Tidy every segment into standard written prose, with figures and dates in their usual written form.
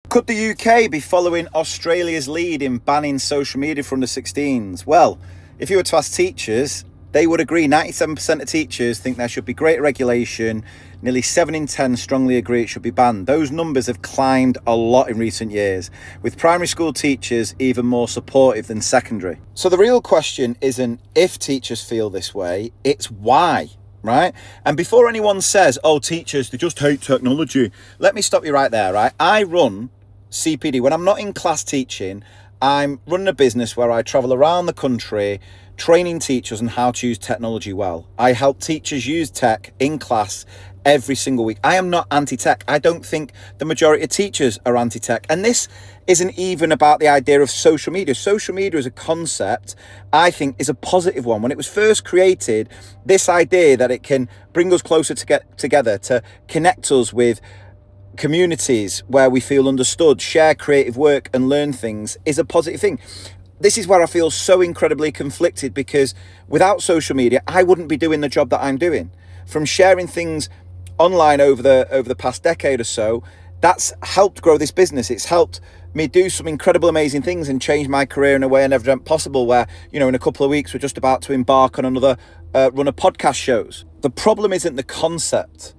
Could the UK be following Australia's lead in banning social media for under 16s? Well, if you were to ask teachers, they would agree. 97% of teachers think there should be greater regulation. Nearly 7 in 10 strongly agree it should be banned. Those numbers have climbed a lot in recent years, with primary school teachers even more supportive than secondary. So the real question isn't if teachers feel this way, it's why. Right? And before anyone says, oh, teachers, they just hate technology, let me stop you right there, right? I run CPD. When I'm not in class teaching, I'm running a business where I travel around the country training teachers on how to use technology well. I help teachers use tech in class every single week. I am not anti-tech. I don't think the majority of teachers are anti-tech. And this isn't even about the idea of social media. Social media as a concept, I think, is a positive one. When it was first created, this idea that it can bring us closer to get together, to connect us with communities where we feel understood, share creative work and learn things is a positive thing. This is where I feel so incredibly conflicted, because without social media, I wouldn't be doing the job that I'm doing. From sharing things online over the past decade or so, that's helped grow this business. It's helped me do some incredible, amazing things and change my career in a way I never dreamt possible, where, you know, in a couple of weeks, we're just about to embark on another run of podcast shows. The problem isn't the concept.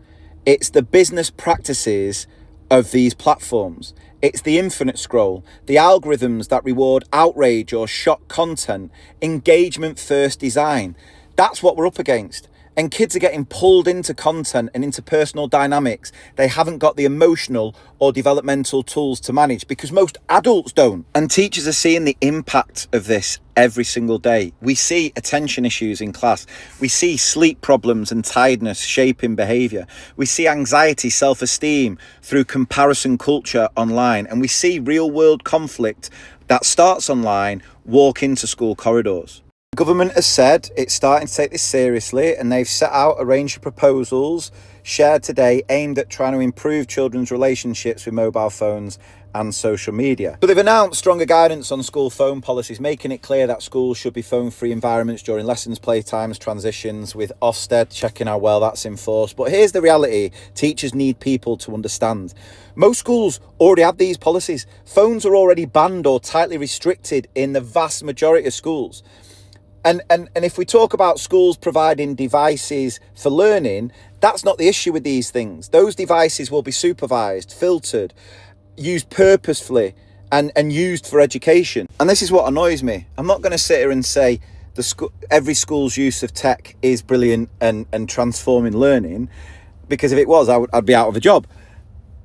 It's the business practices of these platforms. It's the infinite scroll, the algorithms that reward outrage or shock content, engagement first design. That's what we're up against. And kids are getting pulled into content and into personal dynamics they haven't got the emotional or developmental tools to manage, because most adults don't. And teachers are seeing the impact of this every single day. We see attention issues in class. We see sleep problems and tiredness shaping behaviour. We see anxiety, self-esteem through comparison culture online. And we see real world conflict that starts online walk into school corridors. The government has said it's starting to take this seriously, and they've set out a range of proposals shared today aimed at trying to improve children's relationships with mobile phones and social media. So they've announced stronger guidance on school phone policies, making it clear that schools should be phone-free environments during lessons, playtimes, transitions, with Ofsted checking how well that's enforced. But here's the reality: teachers need people to understand. Most schools already have these policies. Phones are already banned or tightly restricted in the vast majority of schools. And if we talk about schools providing devices for learning, that's not the issue with these things. Those devices will be supervised, filtered, used purposefully and used for education. And this is what annoys me. I'm not going to sit here and say every school's use of tech is brilliant and transforming learning, because if it was, I'd be out of a job.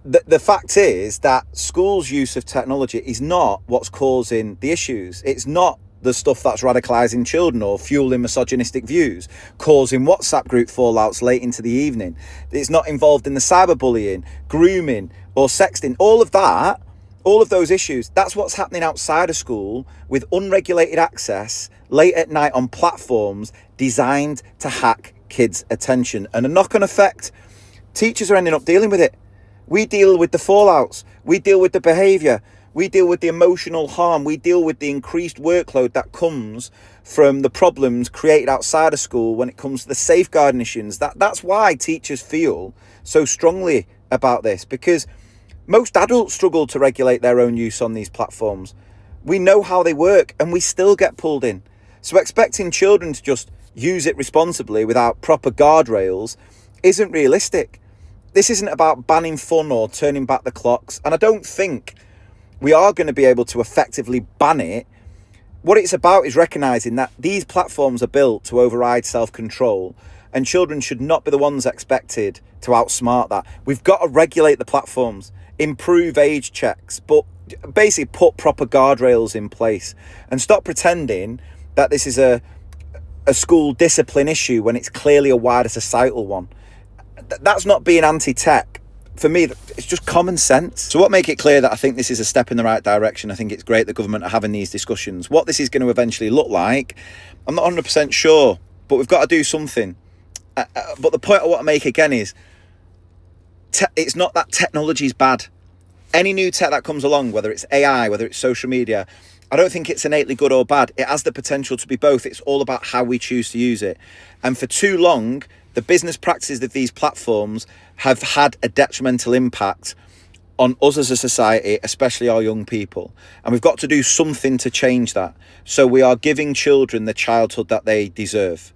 The fact is that schools' use of technology is not what's causing the issues. It's not the stuff that's radicalising children or fueling misogynistic views, causing WhatsApp group fallouts late into the evening. It's not involved in the cyberbullying, grooming or sexting. All of that, all of those issues, that's what's happening outside of school with unregulated access late at night on platforms designed to hack kids' attention. And a knock-on effect, teachers are ending up dealing with it. We deal with the fallouts, we deal with the behaviour, we deal with the emotional harm, we deal with the increased workload that comes from the problems created outside of school when it comes to the safeguarding issues. That's why teachers feel so strongly about this, because most adults struggle to regulate their own use on these platforms. We know how they work and we still get pulled in. So expecting children to just use it responsibly without proper guardrails isn't realistic. This isn't about banning fun or turning back the clocks, and I don't think we are going to be able to effectively ban it. What it's about is recognising that these platforms are built to override self-control, and children should not be the ones expected to outsmart that. We've got to regulate the platforms, improve age checks, but basically put proper guardrails in place and stop pretending that this is a school discipline issue when it's clearly a wider societal one. That's not being anti-tech. For me, it's just common sense. So what make it clear that I think this is a step in the right direction? I think it's great that government are having these discussions. What this is going to eventually look like, I'm not 100% sure, but we've got to do something. But the point I want to make again is, it's not that technology is bad. Any new tech that comes along, whether it's AI, whether it's social media, I don't think it's innately good or bad. It has the potential to be both. It's all about how we choose to use it. And for too long, the business practices of these platforms have had a detrimental impact on us as a society, especially our young people. And we've got to do something to change that. So we are giving children the childhood that they deserve.